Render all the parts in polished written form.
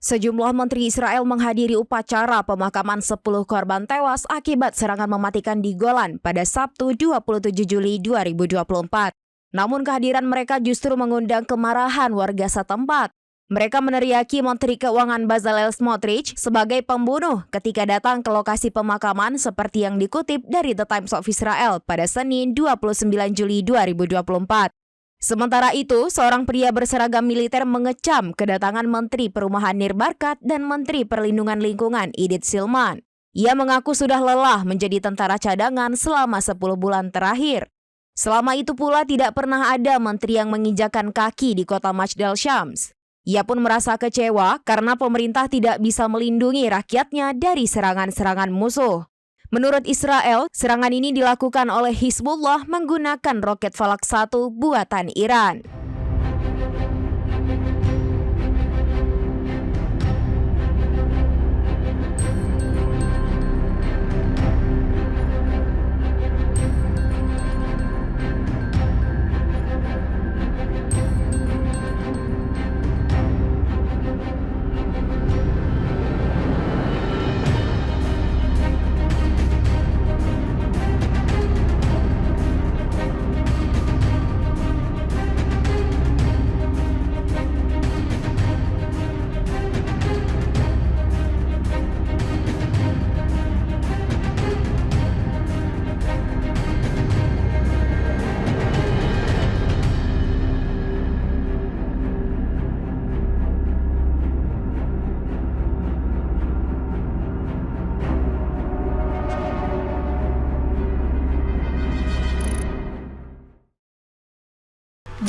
Sejumlah menteri Israel menghadiri upacara pemakaman 10 korban tewas akibat serangan mematikan di Golan pada Sabtu 27 Juli 2024. Namun kehadiran mereka justru mengundang kemarahan warga setempat. Mereka meneriaki Menteri Keuangan Bezalel Smotrich sebagai pembunuh ketika datang ke lokasi pemakaman seperti yang dikutip dari The Times of Israel pada Senin 29 Juli 2024. Sementara itu, seorang pria berseragam militer mengecam kedatangan Menteri Perumahan Nir Barkat dan Menteri Perlindungan Lingkungan Idit Silman. Ia mengaku sudah lelah menjadi tentara cadangan selama 10 bulan terakhir. Selama itu pula tidak pernah ada menteri yang menginjakan kaki di kota Majdal Syams. Ia pun merasa kecewa karena pemerintah tidak bisa melindungi rakyatnya dari serangan-serangan musuh. Menurut Israel, serangan ini dilakukan oleh Hizbullah menggunakan roket Falak 1 buatan Iran.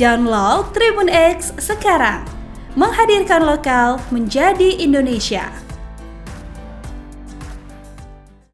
Download Tribun X sekarang, menghadirkan lokal menjadi Indonesia.